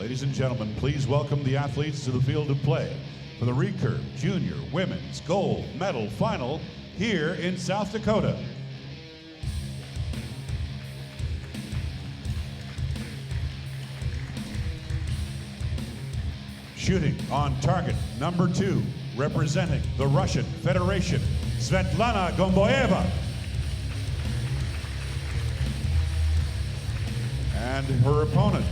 Ladies and gentlemen, please welcome the athletes to the field of play for the recurve junior women's gold medal final here in South Dakota. Shooting on target number 2, representing the Russian Federation, Svetlana Gomboeva. And her opponent,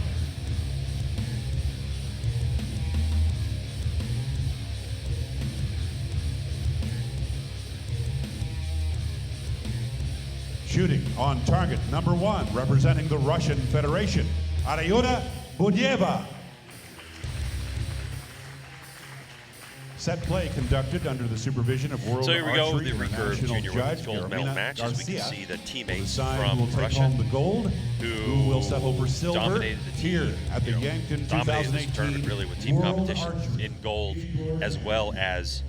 shooting on target number 1, representing the Russian Federation, Ariuna Budaeva. Set play conducted under the supervision of World Archery. So here we go, the recurve junior women's gold medal match. As we can see, the teammates from Russia who will settle for silver dominated the team, here at the Yankton 2018 tournament really with team World competition Archery. in gold, as well as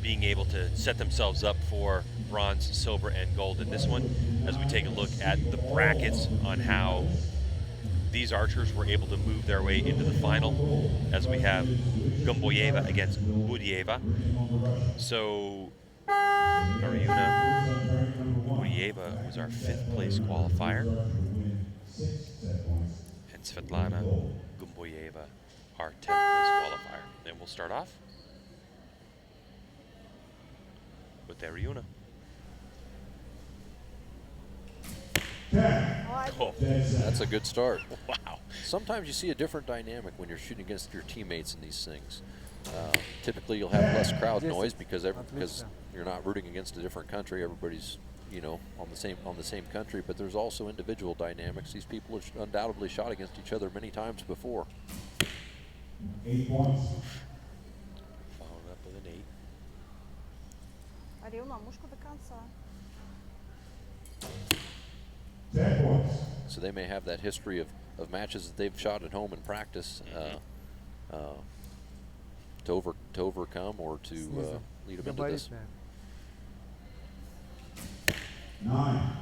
being able to set themselves up for bronze, silver, and gold in this one. As we take a look at the brackets on how these archers were able to move their way into the final, as we have Gomboeva against Budaeva. So Ariuna Budaeva was our 5th place qualifier, and Svetlana Gomboeva our 10th place qualifier. And we'll start off with Ariuna. Oh, that's a good start. Wow. Sometimes you see a different dynamic when you're shooting against your teammates in these things. Typically, you'll have less crowd noise because you're not rooting against a different country. Everybody's, on the same country. But there's also individual dynamics. These people have undoubtedly shot against each other many times before. 8 points. Following up with an 8. Ariuna, mușcă de cansa. 10 points. So they may have that history of matches that they've shot at home in practice to overcome or to lead them into this. 9.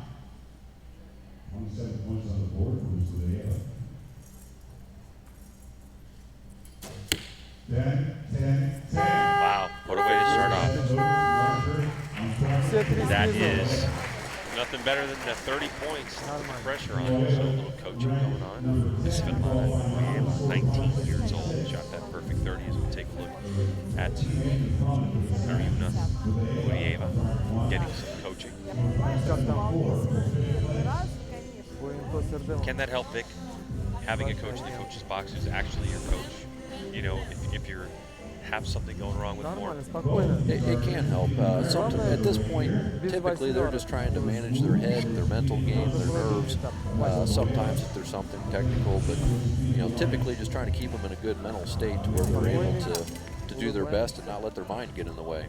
27 points on the board for Ms. Budaeva. 10. Wow, what a way to start off. That is nothing better than the 30 points. Pressure on, so a little coaching going on. This Svetlana Gomboeva, 19 years old, shot that perfect 30 as we take a look at Ariuna Budaeva getting some coaching. Can that help, Vic? Having a coach in the coach's box who's actually your coach? If you have something going wrong with form. It can help. At this point, typically they're just trying to manage their head, their mental game, their nerves. Sometimes if there's something technical, but typically just trying to keep them in a good mental state to where they're able to do their best and not let their mind get in the way.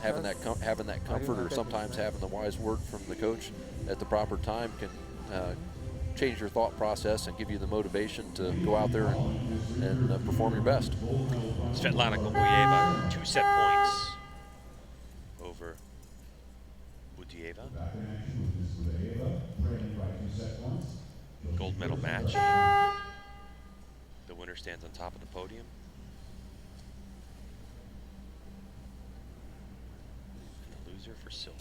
Having that comfort, or sometimes having the wise word from the coach at the proper time, can change your thought process and give you the motivation to go out there and perform your best. Svetlana Gomboeva, 2 set points over Budaeva. Gold medal match. The winner stands on top of the podium. And the loser for silver.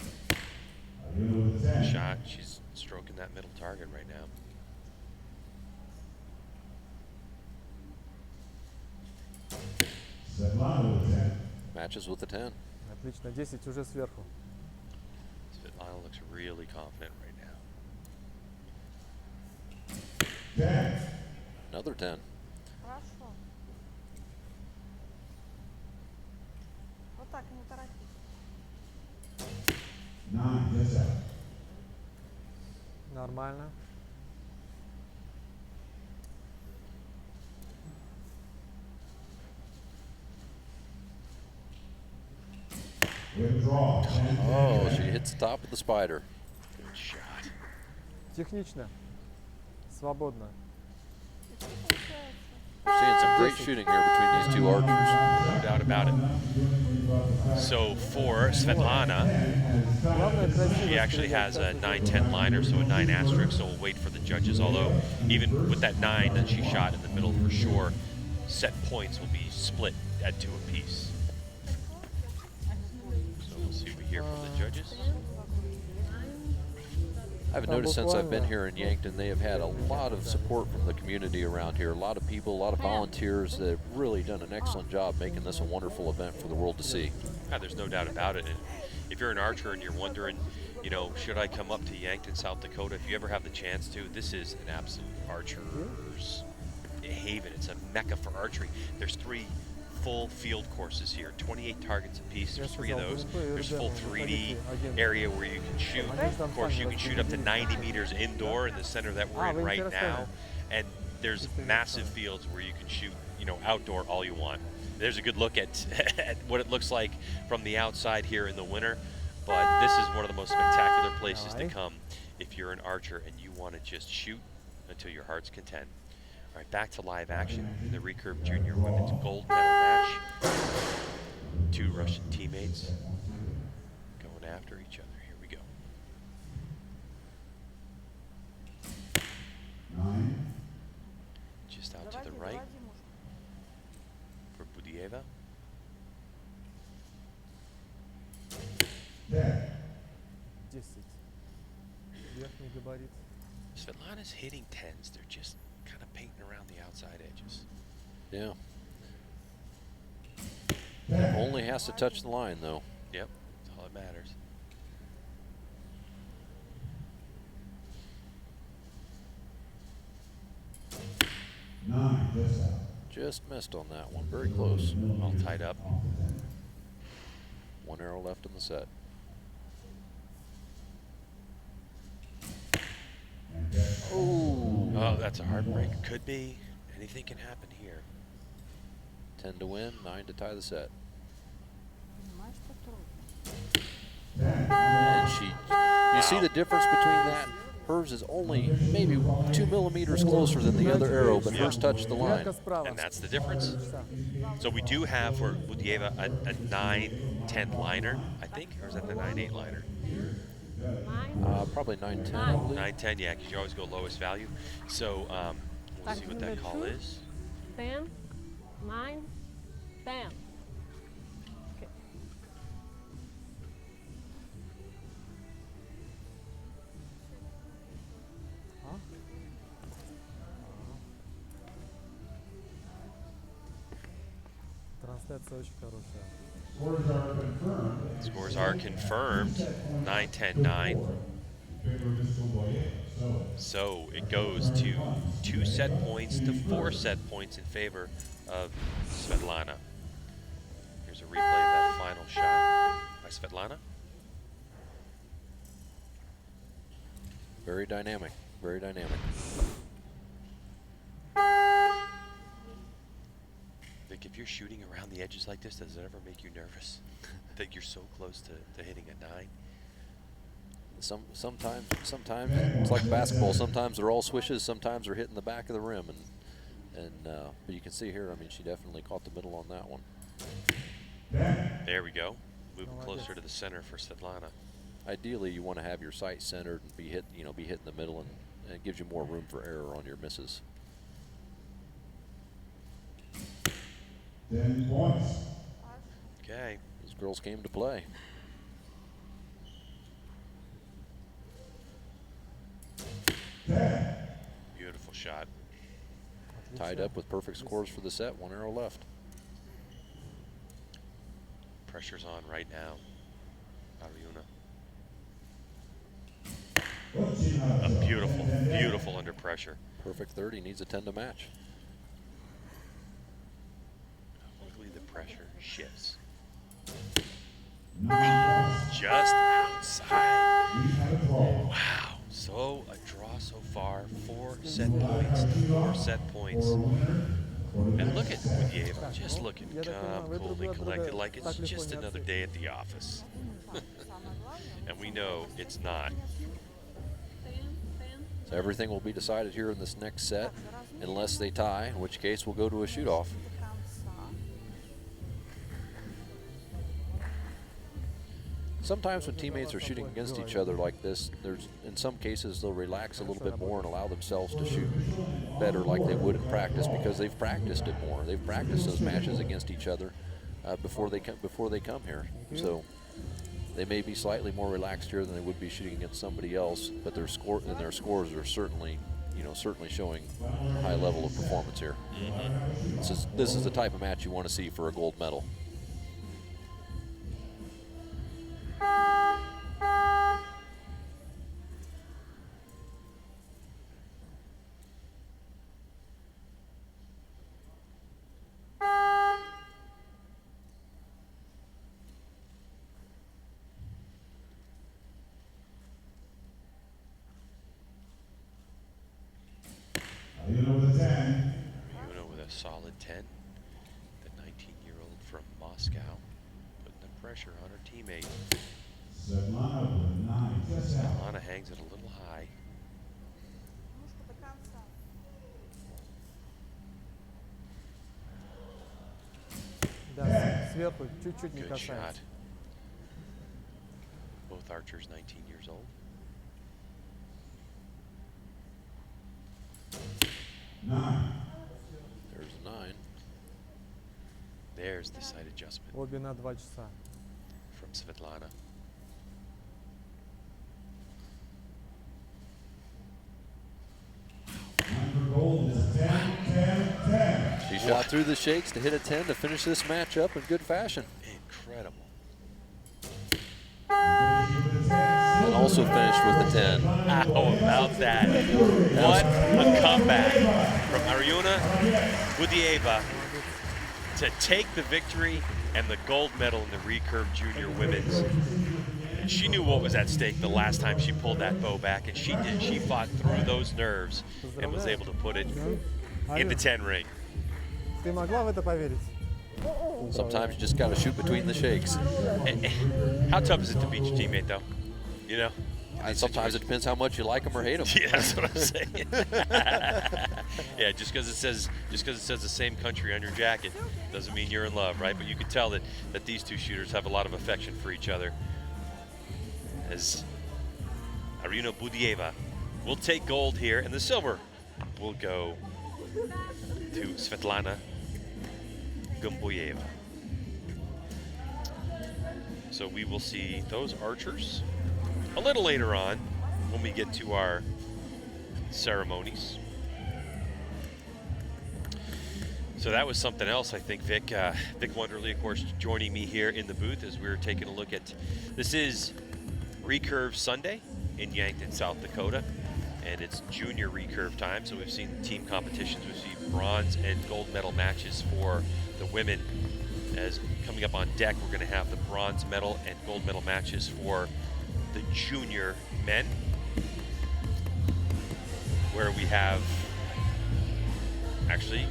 Shot, she's stroking that middle target right now. Matches with the 10. Отлично, 10 уже сверху. Svetlana looks really confident right now. Another 10. Хорошо. Вот так, не торопись. 9, just out. Нормально. Withdraw. Oh, she hits the top of the spider. Good shot. Технично. Свободно. See seeing some great shooting here between these two archers. No doubt about it. So for Svetlana, Главное красиво she actually стрелять, has так a вот 9-10 liner, so a 9 asterisk, so we'll wait for the judges. Although, even with that 9 that she shot in the middle for sure, set points will be split at 2 apiece. So we'll see what we hear from the judges. I've noticed since I've been here in Yankton, they have had a lot of support from the community around here. A lot of people, a lot of volunteers that have really done an excellent job making this a wonderful event for the world to see. Yeah, there's no doubt about it. And if you're an archer and you're wondering, you know, should I come up to Yankton, South Dakota? If you ever have the chance to, this is an absolute archer's haven. It's a mecca for archery. There's 3 full field courses here, 28 targets apiece. There's 3 of those. There's full 3D area where you can shoot. Of course, you can shoot up to 90 meters indoor in the center that we're in right now. And there's massive fields where you can shoot, you know, outdoor all you want. There's a good look at, at what it looks like from the outside here in the winter. But this is one of the most spectacular places to come if you're an archer and you want to just shoot until your heart's content. All right, back to live action in the recurve junior women's gold medal match. 2 Russian teammates going after each other. Here we go. 9. Just out to Заводи, the right заводи, муж. for Budaeva. 10. 10. Верхний габарит. Svetlana's hitting 10s. They're just kind of painting around the outside edges. Yeah. Only has to touch the line, though. Yep, that's all that matters. 9. Just out. Just missed on that one. Very close. All tied up. 1 arrow left in the set. Oh, that's a heartbreak. Could be. Anything can happen here. 10 to win, 9 to tie the set. Понимаешь, что трудно. And you see the difference between that? Hers is only maybe 2 millimeters closer than the other arrow, but hers touched the line. Ярко справа. And that's the difference. So we do have for Budaeva a 9-10 liner, I think, or is that the 9-8 liner? Probably 9-10, I believe. 9-10, yeah, because you always go lowest value. So we'll see what that call is. 10, 9, 10. Okay. Трансляция очень хорошая. Scores are confirmed, 9-10, 9. So it goes to 2 set points to 4 set points in favor of Svetlana. Here's a replay of that final shot by Svetlana. Very dynamic, very dynamic. Vic, if you're shooting around the edges like this, does it ever make you nervous? That you're so close to hitting a 9? Sometimes it's like basketball. Sometimes they're all swishes. Sometimes they're hitting the back of the rim, but you can see here. I mean, she definitely caught the middle on that one. There we go. Moving closer to the center for Svetlana. Ideally, you want to have your sight centered and be hit in the middle, and it gives you more room for error on your misses. 10 points. Okay. These girls came to play. Beautiful shot. Tied up with perfect scores for the set. 1 arrow left. Pressure's on right now. Ariuna. A beautiful under pressure. Perfect 30. Needs a 10 to match. Quickly the pressure shifts. Just outside. Wow. So a draw so far. 4 set points to 4 set points. And look at Budaeva, just looking calm, coolly collected, like it's just another day at the office. Самое главное, And we know it's not. So everything will be decided here in this next set, unless they tie, in which case we'll go to a shoot-off. Sometimes when teammates are shooting against each other like this, in some cases they'll relax a little bit more and allow themselves to shoot better like they would in practice, because they've practiced it more. They've practiced those matches against each other before they come here. So they may be slightly more relaxed here than they would be shooting against somebody else, but their scores are certainly, certainly showing a high level of performance here. This is the type of match you want to see for a gold medal. Ariuna with a 10. Ariuna with a solid 10. The 19-year-old from Moscow putting the pressure on her teammate. Svetlana with a 9. Just out. Svetlana hangs it a little high. Да, сверху чуть-чуть не Good касается. shot. Both archers 19 years old. 9. There's a 9. There's the sight adjustment Обе на 2 часа. from Svetlana. Line for gold is 10, 10, 10. She shot through the shakes to hit a 10 to finish this match up in good fashion. Incredible. And also finished with a 10. How about that? What a comeback from Ariuna Budaeva to take the victory and the gold medal in the recurve junior women's. And she knew what was at stake the last time she pulled that bow back, and she did. She fought through those nerves and was able to put it in the 10 ring. Ты могла в это поверить? Sometimes you just got to shoot between the shakes. How tough is it to beat your teammate, though? You know? And sometimes it depends how much you like them or hate them. Yeah, that's what I'm saying. Yeah, just because it says the same country on your jacket doesn't mean you're in love, right? But you can tell that these two shooters have a lot of affection for each other. As Ariuna Budaeva will take gold here, and the silver will go to Svetlana Gomboeva. So we will see those archers a little later on when we get to our ceremonies. So that was something else, I think, Vic. Vic Wonderly, of course, joining me here in the booth as we're taking a look at, this is Recurve Sunday in Yankton, South Dakota, and it's junior recurve time. So we've seen team competitions, we've seen bronze and gold medal matches for the women. As coming up on deck, we're going to have the bronze medal and gold medal matches for the junior men, where we have actually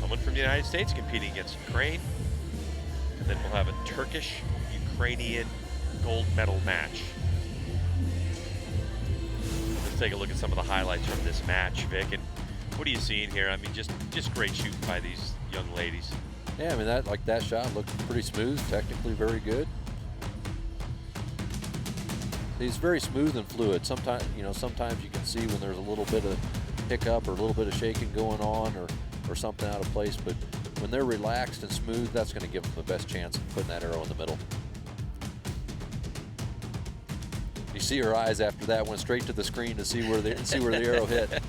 someone from the United States competing against Ukraine, and then we'll have a Turkish-Ukrainian gold medal match. Let's take a look at some of the highlights from this match, Vic. And what are you seeing here? I mean, just great shooting by these young ladies. Yeah, I mean, that shot looked pretty smooth, technically very good. He's very smooth and fluid. Sometimes you can see when there's a little bit of hiccup or a little bit of shaking going on or something out of place, but when they're relaxed and smooth, that's going to give them the best chance of putting that arrow in the middle. You see her eyes after that went straight to the screen to see where the arrow hit.